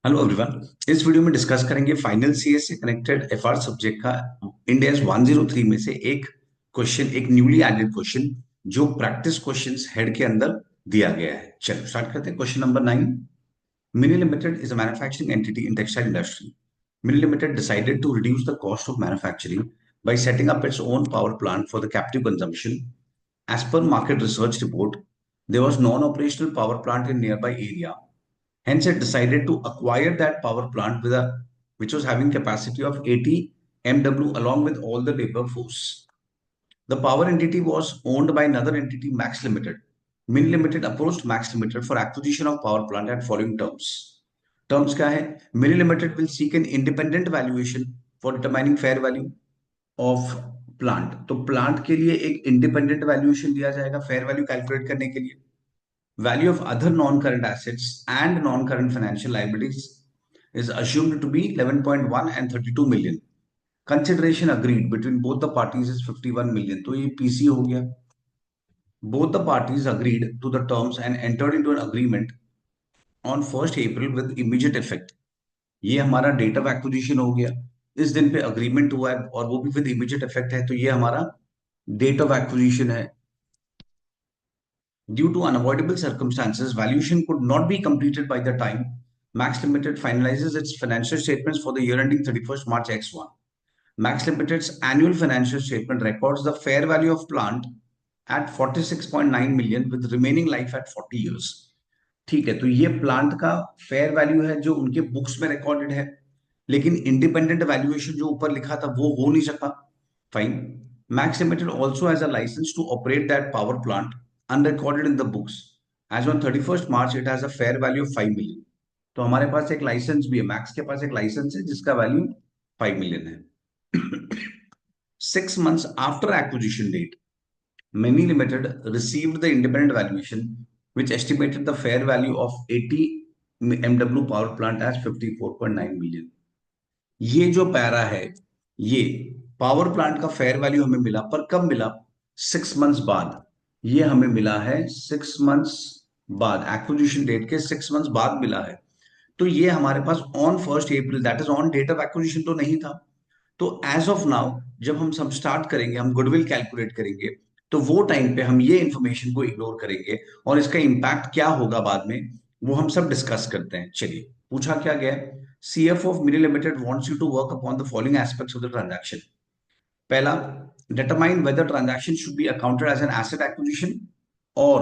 Hello everyone. इस video में discuss करेंगे फाइनल सीए से कनेक्टेड एफआर सब्जेक्ट का इंडेक्स 103 में से एक क्वेश्चन, एक न्यूली एडेड क्वेश्चन जो प्रैक्टिस क्वेश्चंस हेड के अंदर दिया गया है। चलो स्टार्ट करते हैं। Question number 9। Mini limited is a manufacturing entity in textile industry. Mini Limited decided to reduce the cost of manufacturing by setting up its own power plant for the captive consumption. As per market research report, there was non-operational power plant in nearby area. Hence, it decided to acquire that power plant which was having capacity of 80 MW along with all the labor force. The power entity was owned by another entity, Max Limited. Min Limited approached Max Limited for acquisition of power plant at following terms. Terms क्या है? Min Limited will seek an independent valuation for determining fair value of plant. तो plant के लिए एक independent valuation दिया जाएगा fair value calculate करने के लिए. Value of other non-current assets and non-current financial liabilities is assumed to be 11.1 and 32 million. Consideration agreed between both the parties is 51 million. तो ये पीसी हो गया. Both the parties agreed to the terms and entered into an agreement on 1st April with immediate effect. ये हमारा date of acquisition हो गया. इस दिन पे अग्रीमेंट हुआ है और वो भी विद इमीडिएट इफेक्ट है, तो ये हमारा डेट ऑफ एक्विजिशन है. Due to unavoidable circumstances, valuation could not be completed by the time Max Limited finalizes its financial statements for the year ending 31st March X1. Max Limited's annual financial statement records the fair value of plant at 46.9 million with remaining life at 40 years. ठीक है, तो ये plant का fair value है जो उनके books में recorded है, लेकिन इंडिपेंडेंट वैल्यूएशन जो ऊपर लिखा था वो हो नहीं सका. Fine. Max Limited also has a licence to operate that power plant unrecorded in the books. As on 31st March it has a fair value of 5 million. तो हमारे पास एक लाइसेंस भी है, मैक्स के पास एक लाइसेंस है जिसका वैल्यू 5 मिलियन है. 6 months after acquisition date, Many Limited received the independent valuation, which estimated the fair value of 80 MW power plant as 54.9 million. ये जो पैरा है, ये पावर प्लांट का फेयर वैल्यू हमें मिला, पर कब मिला? 6 मंथ्स बाद. ये हमें मिला है 6 मंथ्स बाद, एक्विजिशन डेट के 6 मंथ्स बाद मिला है. तो ये हमारे पास on 1st April, that is on date of acquisition तो नहीं था. तो एज ऑफ नाउ जब हम सब स्टार्ट करेंगे, हम गुडविल कैलकुलेट करेंगे, तो वो टाइम पे हम ये इंफॉर्मेशन को इग्नोर करेंगे और इसका इंपैक्ट क्या होगा बाद में वो हम सब डिस्कस करते हैं. चलिए, पूछा क्या गया है. CFO of Mini Limited wants you to work upon the following aspects of the transaction. पहला, determine whether transaction should be accounted as an asset acquisition or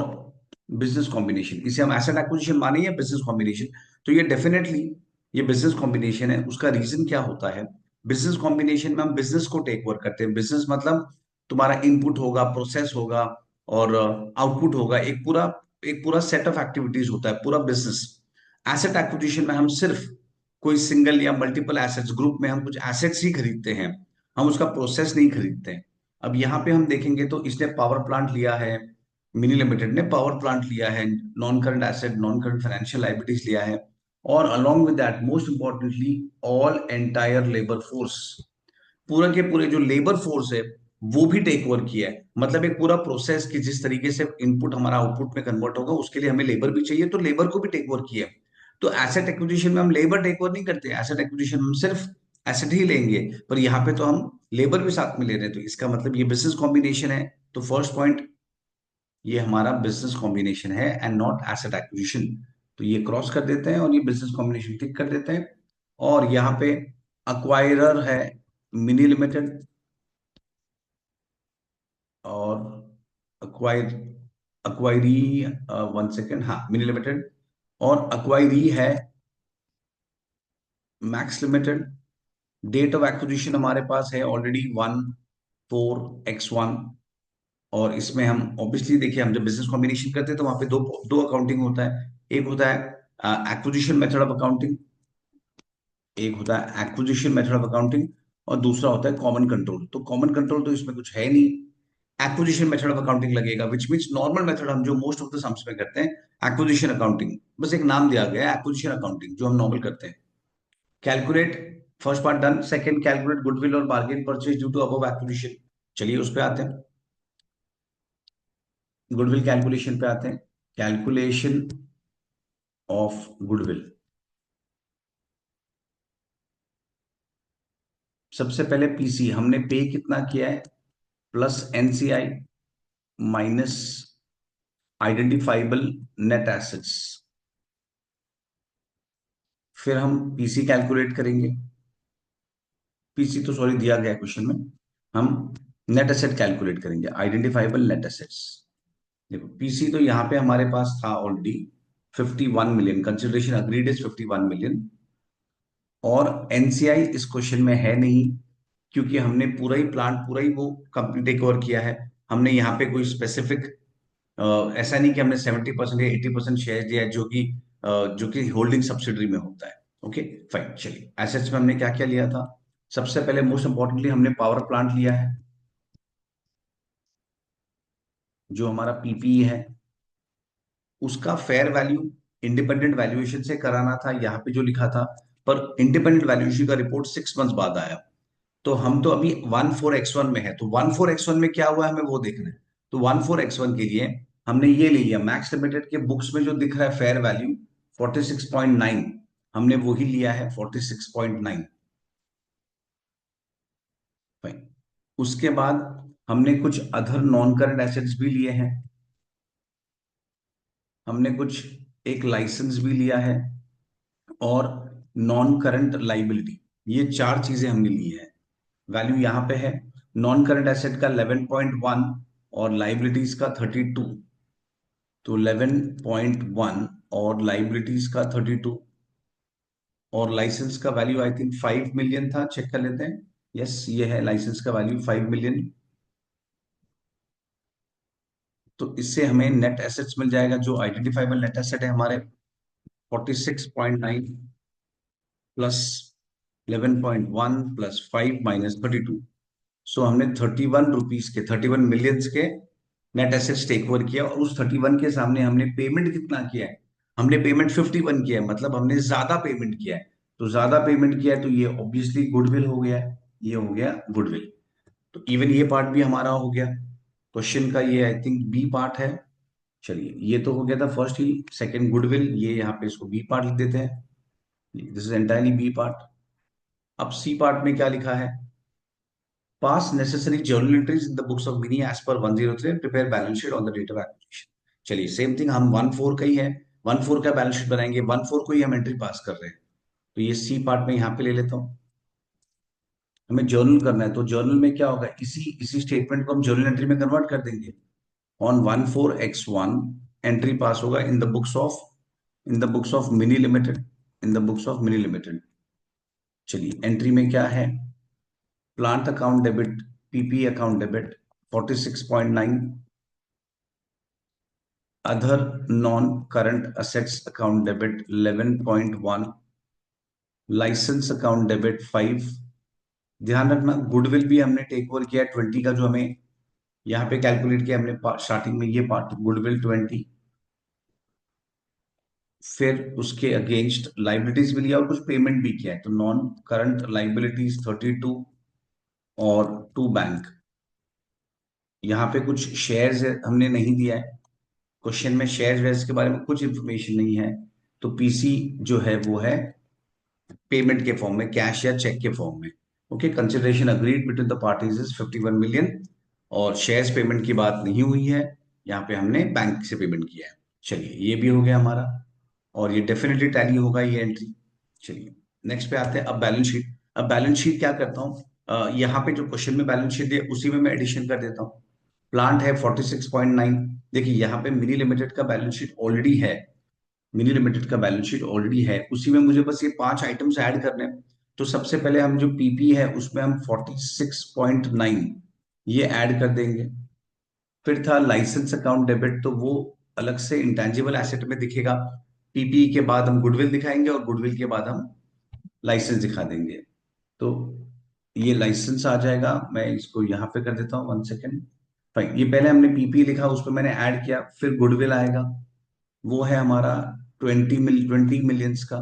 business combination. इसे हम asset acquisition माने या business combination? तो ये definitely ये business combination है. उसका रीजन क्या होता है? बिजनेस कॉम्बिनेशन में हम बिजनेस को टेक ओवर करते हैं. बिजनेस मतलब तुम्हारा इनपुट होगा, प्रोसेस होगा और आउटपुट होगा. एक पूरा सेट ऑफ एक्टिविटीज होता है, पूरा बिजनेस. एसेट एक्विजिशन में हम सिर्फ कोई सिंगल या मल्टीपल एसेट्स ग्रुप में हम कुछ एसेट्स ही खरीदते हैं, हम उसका प्रोसेस नहीं खरीदते हैं. अब यहाँ पे हम देखेंगे तो इसने पावर प्लांट लिया है, मिनी लिमिटेड ने पावर प्लांट लिया है, non current asset, non current financial liabilities लिया है, और along with that most importantly all entire labour force. पूरा के पूरे जो लेबर फोर्स है वो भी टेक ओवर किया है. मतलब एक पूरा प्रोसेस की जिस तरीके से इनपुट हमारा आउटपुट में कन्वर्ट होगा उसके लिए हमें लेबर भी चाहिए, तो लेबर को भी टेक ओवर किया है. तो एसेट एक्विजिशन में हम लेबर टेक ओवर नहीं करते. एसेट एक्विजिशन हम सिर्फ एसेट ही लेंगे, पर यहाँ पे तो हम लेबर भी साथ में ले रहे हैं, तो इसका मतलब ये बिजनेस कॉम्बिनेशन है. तो फर्स्ट पॉइंट, ये हमारा बिजनेस कॉम्बिनेशन है एंड नॉट एसेट एक्विजिशन. तो ये क्रॉस कर देते हैं और ये बिजनेस कॉम्बिनेशन टिक कर देते हैं. और यहाँ पे अक्वायरर है मिनी लिमिटेड, और अक्वायर अक्वायरी, वन सेकेंड, हाँ, मिनी लिमिटेड. और अक्वायरी है Max Limited. Date of acquisition हमारे पास है ऑलरेडी 14x1. और इसमें हम ऑब्वियसली देखिए, हम जब बिजनेस कॉम्बिनेशन करते हैं तो वहां पे दो दो अकाउंटिंग होता है. एक होता है एक्विजिशन मेथड ऑफ अकाउंटिंग, एक होता है एक्विजिशन मेथड ऑफ अकाउंटिंग, और दूसरा होता है कॉमन कंट्रोल. तो कॉमन कंट्रोल तो इसमें कुछ है नहीं, एक्विजिशन मेथड ऑफ अकाउंटिंग लगेगा, विच मीन्स नॉर्मल मेथड हम जो मोस्ट ऑफ द सम्स में करते हैं एक्विजिशन अकाउंटिंग. बस एक नाम दिया गया है एक्विजिशन अकाउंटिंग, जो हम नॉर्मल करते हैं. Calculate, first part done. Second, calculate goodwill और bargain purchase due to above acquisition. चलिए उस पे आते हैं, गुडविल कैलकुलेशन पे आते हैं. Calculation of goodwill. सबसे पहले पीसी हमने पे कितना किया है, plus NCI minus identifiable net assets. फिर हम पीसी कैलकुलेट करेंगे, पीसी तो सॉरी दिया गया क्वेश्चन में। हम नेट एसेट कैलकुलेट करेंगे, आइडेंटिफाइबल नेट एसेट्स। देखो पीसी तो यहाँ पे हमारे पास था already 51 million, consideration agreed is 51 million. और एनसीआई इस क्वेश्चन में है नहीं, क्योंकि हमने पूरा ही प्लांट पूरा ही वो कंप्लीट टेक ओवर किया है। हमने यहाँ पे कोई स्पेसिफिक ऐसा नहीं कि हमने 70% या 80% शेयर दिया है, जो कि होल्डिंग सब्सिडरी में होता है। ओके फाइन, चलिए एसेट्स में हमने क्या क्या लिया था। सबसे पहले मोस्ट इंपॉर्टेंटली हमने पावर प्लांट लिया है, जो हमारा पीपीई है। उसका फेयर वैल्यू इंडिपेंडेंट वैल्यूएशन से कराना था, यहाँ पे जो लिखा था। पर इंडिपेंडेंट वैल्यूएशन का रिपोर्ट 6 मंथ्स बाद आया। तो हम तो अभी 14x1 में है, तो 14x1 में क्या हुआ है हमें वो देखना है। तो 14x1 के लिए हमने ये ले लिया, मैक्स लिमिटेड के बुक्स में जो दिख रहा है फेयर वैल्यू 46.9, हमने वो ही लिया है 46.9। फाइन। उसके बाद हमने कुछ अदर नॉन करंट एसेट्स भी लिए हैं, हमने कुछ एक लाइसेंस भी लिया है, और नॉन करंट लाइबिलिटी, ये चार चीजें हमने ली है। वैल्यू यहाँ पे है, नॉन करंट एसेट का 11.1 और लाइबिलिटीज का 32। तो 11.1 और लाइबिलिटीज का 32, और लाइसेंस का वैल्यू आई थिंक 5 मिलियन था, चेक कर लेते हैं। यस ये है लाइसेंस का वैल्यू 5 मिलियन। तो इससे हमें नेट एसेट्स मिल जाएगा, जो आइडेंटिफाइबल नेट एसेट है हमारे 46.9 प्लस 11.1 प्लस 5 माइनस 32। सो हमने 31 रुपीज के 31 मिलियंस के नेट एसेट्स टेक ओवर किया, और उस 31 के सामने हमने पेमेंट कितना किया है, हमने पेमेंट 51 किया है, मतलब हमने ज्यादा पेमेंट किया है। तो ज्यादा पेमेंट किया है तो ये ऑब्वियसली गुडविल हो गया है, ये हो गया गुडविल। तो इवन ये पार्ट भी हमारा हो गया क्वेश्चन का, ये आई थिंक बी पार्ट है। चलिए ये तो हो गया था फर्स्ट ही, सेकंड गुडविल, ये यहाँ पे इसको बी पार्ट लिख देते हैं, this is entirely B part. अब सी पार्ट में क्या लिखा है, pass necessary journal entries in the books of Mini as per 103 and prepare balance sheet on the date of acquisition। चलिए सेम थिंग, हम 14 का ही है, 14 का बैलेंस शीट बनाएंगे, 14 को ही हम एंट्री पास कर रहे हैं। तो ये सी पार्ट में यहाँ पे ले लेता हूँ, हमें जर्नल करना है। तो जर्नल में क्या होगा, इसी इसी स्टेटमेंट को हम जर्नल एंट्री में कन्वर्ट कर देंगे। ऑन 14x1 एंट्री पास होगा in the books of Mini Limited, in the books of Mini Limited. चलिए एंट्री में क्या है, plant account debit, PP account debit 46.9, other non current assets account debit 11.1, licence account debit 5। ध्यान रखना goodwill भी हमने take over किया 20 का, जो हमें यहाँ पे कैलकुलेट किया हमने स्टार्टिंग में, ये पार्ट गुडविल 20। फिर उसके अगेंस्ट लाइबिलिटीज भी लिया और कुछ पेमेंट भी किया है, तो नॉन करंट लाइबिलिटीज 32 और टू बैंक। यहाँ पे कुछ शेयर्स हमने नहीं दिया है, क्वेश्चन में शेयर वेयर्स के बारे में कुछ इंफॉर्मेशन नहीं है। तो पीसी जो है वो है पेमेंट के फॉर्म में, कैश या चेक के फॉर्म में। Okay, consideration agreed between the parties is 51 million, और शेयर्स पेमेंट की बात नहीं हुई है, यहाँ पे हमने बैंक से पेमेंट किया है। चलिए ये भी हो गया हमारा, और ये डेफिनेटली टैली होगा ये एंट्री। चलिए नेक्स्ट पे आते हैं, अब बैलेंस शीट। अब बैलेंस शीट क्या करता हूँ, यहाँ पे जो क्वेश्चन में बैलेंस शीट दिया उसी में मैं एडिशन कर देता हूँ। प्लांट है 46.9, देखिए यहाँ पे मिनी लिमिटेड का बैलेंस शीट ऑलरेडी है, मिनी लिमिटेड का बैलेंस शीट ऑलरेडी है, उसी में मुझे बस ये 5 आइटम्स ऐड करने हैं। तो सबसे पहले हम जो पीपी है उसमें हम 46.9 ये ऐड कर देंगे। फिर था लाइसेंस अकाउंट डेबिट, तो वो अलग से इंटेंजिबल एसेट में दिखेगा। पीपी के बाद हम गुडविल दिखाएंगे, और गुडविल के बाद हम लाइसेंस दिखा देंगे। तो ये लाइसेंस आ जाएगा, मैं इसको यहाँ पे कर देता हूँ 1 सेकेंड। फाइन, ये पहले हमने पीपी लिखा, उसको मैंने ऐड किया, फिर गुडविल आएगा, वो है हमारा 20 मिलियंस का।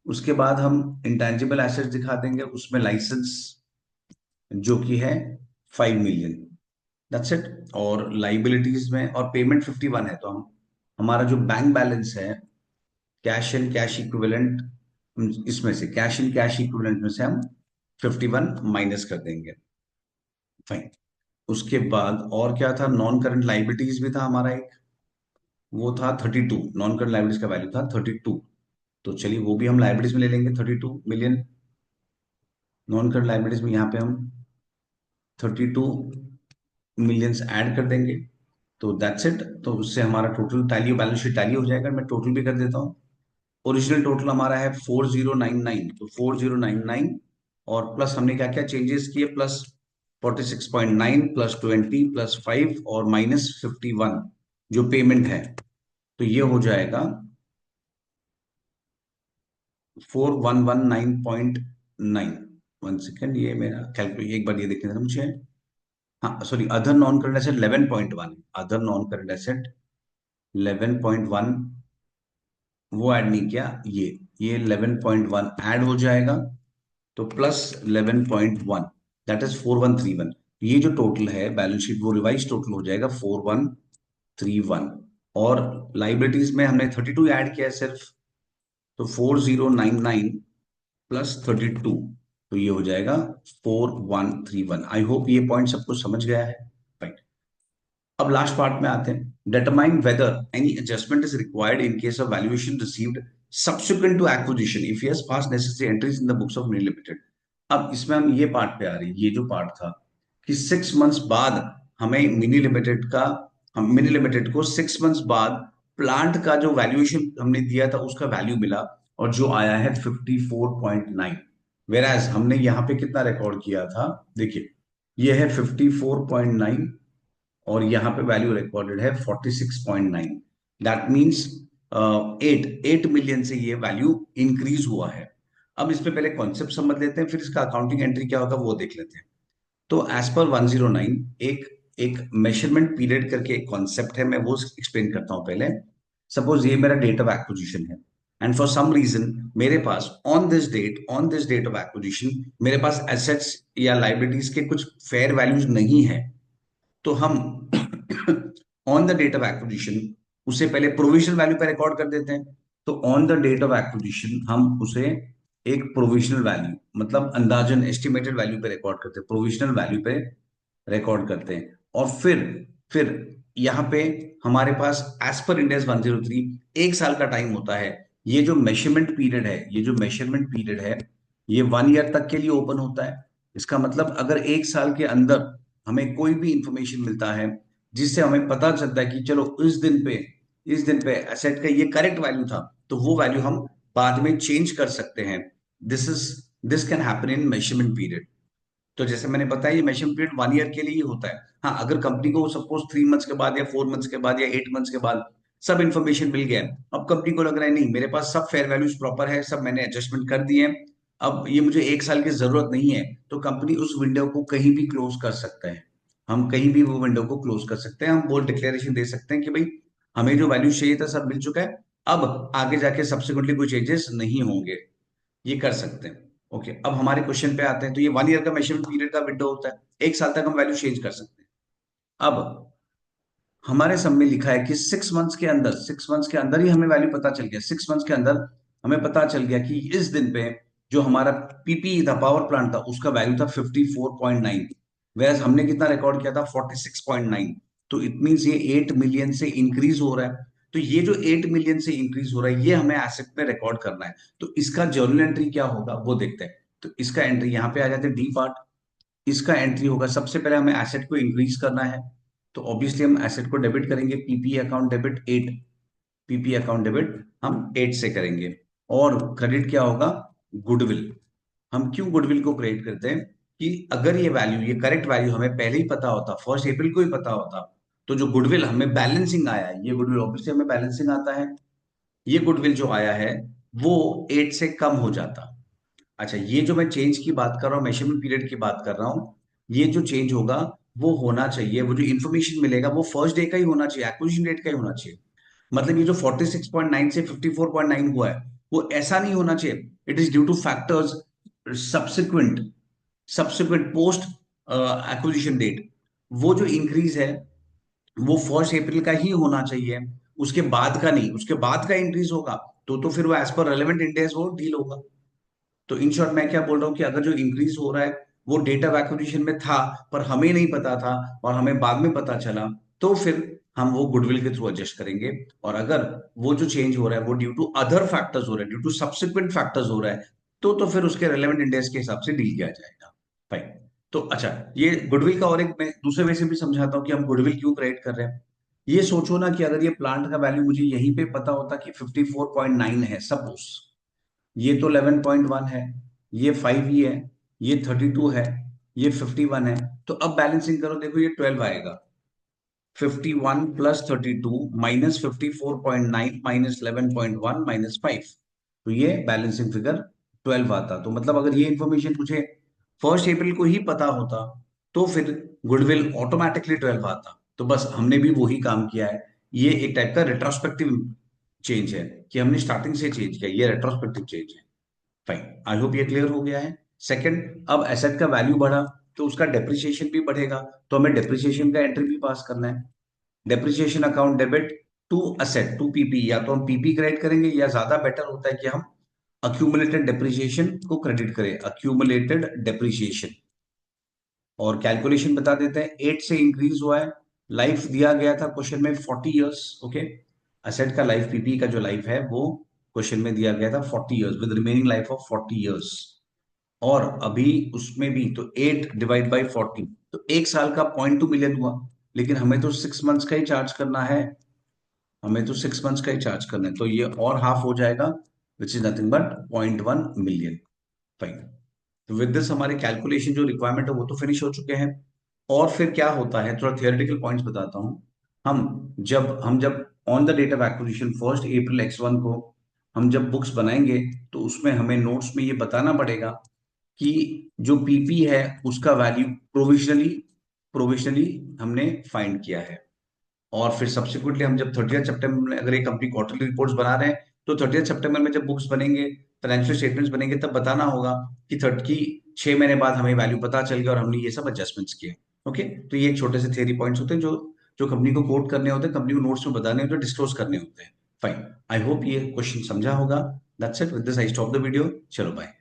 उसके बाद हम इंटेंजिबल एसेट्स दिखा देंगे, उसमें लाइसेंस जो कि है 5 मिलियन, दैट्स इट। और लाइबिलिटीज में और पेमेंट 51 है, तो हम हमारा जो बैंक बैलेंस है कैश एंड कैश इक्विवेलेंट, इसमें से कैश एंड कैश इक्विवेलेंट में से हम 51 माइनस कर देंगे। फाइन। उसके बाद और क्या था, नॉन करंट लाइबिलिटीज भी था हमारा एक, वो था 32। नॉन करंट लाइबिलिटीज का वैल्यू था 32। तो चलिए वो भी हम लाइबिलिटीज में ले लेंगे, 32 मिलियन। नॉन करंट लाइबिलिटीज में यहाँ पे हम 32 मिलियंस ऐड कर देंगे। तो दैट्स इट। तो उससे हमारा total tally, balance sheet tally हो जाएगा। मैं टोटल भी कर देता हूँ। ओरिजिनल टोटल हमारा है 4099, तो 4099 और प्लस हमने क्या क्या चेंजेस किए, प्लस 46.9 प्लस 20 प्लस 5 और माइनस 51 जो पेमेंट है, तो ये हो जाएगा 4119.9। वन सेकेंड, ये मेरा कैलकुलेट एक बार ये देखने देना मुझे। हाँ sorry, other non current asset 11.1, other non current asset 11.1, वो ऐड नहीं किया। ये 11.1 ऐड हो जाएगा, तो प्लस 11.1, दैट इज 4131। ये जो टोटल है बैलेंस शीट, वो रिवाइज टोटल हो जाएगा 4131। और लाइबिलिटीज में हमने 32 ऐड किया है सिर्फ, तो 4099 प्लस 32, तो ये हो जाएगा 4131। आई होप ये पॉइंट सबको समझ गया है। Right. अब लास्ट पार्ट में आते हैं। Determine whether any adjustment is required in case of valuation received subsequent to acquisition if yes pass necessary entries in the books of Mini Limited. अब इसमें हम ये पार्ट पे आ रही है, ये जो पार्ट था कि 6 मंथ्स बाद हमें मिनी लिमिटेड का, हम मिनी लिमिटेड को 6 मंथ्स बाद प्लांट का जो वैल्यूएशन हमने दिया था उसका वैल्यू मिला, और जो आया है 54.9। वेराज हमने यहाँ पे कितना रिकॉर्ड किया था, देखिए ये है 54.9 और यहाँ पे वैल्यू रिकॉर्डेड है 46.9। दैट मीन्स 8 मिलियन से ये वैल्यू इंक्रीज हुआ है। अब इस पे पहले कॉन्सेप्ट समझ लेते हैं, फिर इसका अकाउंटिंग एंट्री क्या होगा वो देख लेते हैं। तो एज पर 109 एक एक मेजरमेंट पीरियड करके एक कॉन्सेप्ट है, मैं वो एक्सप्लेन करता हूं पहले। सपोज ये मेरा डेट ऑफ एक्विजिशन है, एंड फॉर सम रीजन मेरे पास on this date of acquisition मेरे पास एसेट्स या लाइबिलिटीज के कुछ फेयर वैल्यूज नहीं है। तो हम on the date of acquisition उसे पहले प्रोविजनल वैल्यू पे रिकॉर्ड कर देते हैं। तो on the date of acquisition हम उसे एक प्रोविजनल वैल्यू, मतलब अंदाजन एस्टिमेटेड वैल्यू पे रिकॉर्ड करते हैं, प्रोविजनल वैल्यू पे रिकॉर्ड करते हैं। और फिर यहाँ पे हमारे पास एज पर इंड एस 103 1 साल का टाइम होता है। ये जो मेजरमेंट पीरियड है, ये जो मेजरमेंट पीरियड है, ये 1 ईयर तक के लिए ओपन होता है। इसका मतलब अगर 1 साल के अंदर हमें कोई भी इंफॉर्मेशन मिलता है जिससे हमें पता चलता है कि चलो इस दिन पे एसेट का ये करेक्ट वैल्यू था, तो वो वैल्यू हम बाद में चेंज कर सकते हैं। This can happen in measurement period. तो जैसे मैंने बताया ये मेजरमेंट पीरियड 1 ईयर के लिए ही होता है। हाँ, अगर कंपनी को सपोज 3 मंथ्स के बाद या 4 मंथ्स के बाद या 8 मंथ्स के बाद सब इन्फॉर्मेशन मिल गया है, अब कंपनी को लग रहा है नहीं मेरे पास सब फेयर वैल्यूज प्रॉपर है, सब मैंने एडजस्टमेंट कर दिए हैं, अब ये मुझे 1 साल की जरूरत नहीं है, तो कंपनी उस विंडो को कहीं भी क्लोज कर सकता है। हम कहीं भी वो विंडो को क्लोज कर सकते हैं, हम बोल्ड डिक्लेरेशन दे सकते हैं कि भाई हमें जो वैल्यू चाहिए था सब मिल चुका है, अब आगे जाके सब्सिक्वेंटली कोई चेंजेस नहीं होंगे। ये कर सकते हैं। ओके, अब हमारे क्वेश्चन पे आते हैं। तो ये 1 ईयर का मेजरमेंट पीरियड का विंडो होता है, 1 साल तक हम वैल्यू चेंज कर सकते हैं। अब हमारे सब में लिखा है कि 6 मंथ्स के अंदर ही हमें वैल्यू पता चल गया। 6 मंथ्स के अंदर हमें पता चल गया कि इस दिन पे जो हमारा पीपी था, पावर प्लांट था, उसका वैल्यू था 54.9, वेयर हमने कितना रिकॉर्ड किया था 46.9। तो इट मीन्स ये 8 मिलियन से इंक्रीज हो रहा है। तो ये जो 8 मिलियन से इंक्रीज हो रहा है ये हमें एसेट में रिकॉर्ड करना है। तो इसका जर्नल एंट्री क्या होगा वो देखते हैं। तो इसका एंट्री यहाँ पे आ जाते हैं, डी पार्ट। इसका एंट्री होगा, सबसे पहले हमें एसेट को इंक्रीज करना है, तो ऑब्वियसली हम एसेट को डेबिट करेंगे, PP account debit 8, PP account debit हम 8 से करेंगे। और क्रेडिट क्या होगा, गुडविल। हम क्यों गुडविल को क्रेडिट करते हैं कि अगर ये वैल्यू, ये करेक्ट वैल्यू हमें पहले ही पता होता, 1 अप्रैल को ही पता होता, तो जो गुडविल हमें बैलेंसिंग आया है, ये गुडविल ऑब्वियसली हमें बैलेंसिंग आता है, ये गुडविल जो आया है वो 8 से कम हो जाता। अच्छा, ये जो मैं चेंज की बात कर रहा हूँ, मेजरमेंट पीरियड की बात कर रहा हूँ, ये जो चेंज होगा वो होना चाहिए, वो जो इन्फॉर्मेशन मिलेगा वो फर्स्ट डे का ही होना चाहिए, एक्विजिशन डेट का ही होना चाहिए। मतलब ये जो 46.9 से 54.9 हुआ है वो ऐसा नहीं होना चाहिए। It is due to factors subsequent subsequent post acquisition date. वो जो इंक्रीज है वो 1 अप्रैल का ही होना चाहिए, उसके बाद का नहीं। उसके बाद का इंक्रीज होगा तो फिर वो एज पर रेलेवेंट इंडेक्स वो डील होगा। तो इन शॉर्ट मैं क्या बोल रहा हूँ कि अगर जो इंक्रीज हो रहा है वो डेटा ऑफ एक्विजिशन में था पर हमें नहीं पता था और हमें बाद में पता चला, तो फिर हम वो गुडविल के थ्रू एडजस्ट करेंगे। और अगर वो जो चेंज हो रहा है वो ड्यू टू अदर फैक्टर्स हो रहा है, ड्यू टू सब्सिक्वेंट फैक्टर्स हो रहा है, तो फिर उसके रेलेवेंट इंडेक्स के हिसाब से डील किया जाएगा। फाइन। तो अच्छा, ये गुडविल का और एक मैं दूसरे वे से भी समझाता हूँ कि हम गुडविल क्यों क्रिएट कर रहे हैं। ये सोचो ना कि अगर ये प्लांट का वैल्यू मुझे यहीं पे पता होता कि 54.9 है सपोज, ये तो 11.1 है, ये 5 ही है, ये 32 है, ये 51 है, तो अब बैलेंसिंग करो, देखो ये 12 आएगा। 51 प्लस 32 माइनस 54.9 माइनस 11.1 माइनस 5, तो ये बैलेंसिंग फिगर 12 आता। तो मतलब अगर ये इंफॉर्मेशन मुझे 1 अप्रैल को ही पता होता तो फिर गुडविल ऑटोमेटिकली 12 आता। तो बस हमने भी वही काम किया है। ये एक टाइप का रेट्रोस्पेक्टिव चेंज है कि हमने स्टार्टिंग से चेंज किया, ये रेट्रोस्पेक्टिव चेंज है। फाइन, आई होप ये क्लियर हो गया है। सेकंड, अब एसेट का वैल्यू बढ़ा तो उसका डेप्रिसिएशन भी बढ़ेगा, तो हमें डेप्रिसिएशन का एंट्री भी पास करना है। Depreciation account debit to asset to PP, या तो हम पीपी क्रेडिट करेंगे या ज्यादा बेटर होता है कि हम अक्यूमुलेटेड डेप्रिसिएशन को क्रेडिट करें, अक्यूमुलेटेड डेप्रिसिएशन। और कैलकुलेशन बता देते हैं, 8 से इंक्रीज हुआ है, लाइफ दिया गया था क्वेश्चन में 40 इयर्स। ओके, असेट का लाइफ, पीपी का जो लाइफ है वो क्वेश्चन में दिया गया था 40 years, with remaining life of 40 years. और अभी उसमें भी तो 8 डिवाइड बाई 40, तो 1 साल का 0.2 मिलियन हुआ, लेकिन हमें तो 6 मंथ्स का ही चार्ज करना है, हमें तो 6 मंथ्स का ही चार्ज करना है, तो ये और हाफ हो जाएगा, which is nothing but 0.1 million. Fine. तो विद दिस हमारे कैलकुलेशन जो रिक्वायरमेंट है वो तो फिनिश हो चुके हैं। और फिर क्या होता है, थोड़ा थियोरेटिकल पॉइंट्स बताता हूँ। हम जब on the date of acquisition 1 April X1 को हम जब बुक्स बनाएंगे, तो उसमें हमें नोट्स में ये बताना पड़ेगा कि जो पीपी है उसका वैल्यू प्रोविजनली प्रोविजनली हमने फाइंड किया है। और फिर सब्सिक्वेंटली हम जब 30 सितंबर में, अगर एक कंपनी क्वार्टरली रिपोर्ट्स बना रहे हैं, तो 30 सितंबर में जब बुक्स बनेंगे, फाइनेंशियल स्टेटमेंट्स बनेंगे, तब बताना होगा कि 6 महीने बाद हमें वैल्यू पता चल गया और हमने ये सब एडजस्टमेंट्स किए। ओके, तो ये एक छोटे से थियरी पॉइंट्स होते हैं जो जो कंपनी को कोट करने होते हैं, कंपनी को नोट्स में बताने होते हैं, डिस्क्लोज करने होते हैं। फाइन, आई होप ये क्वेश्चन समझा होगा। That's it, with this I stop the video. चलो बाय।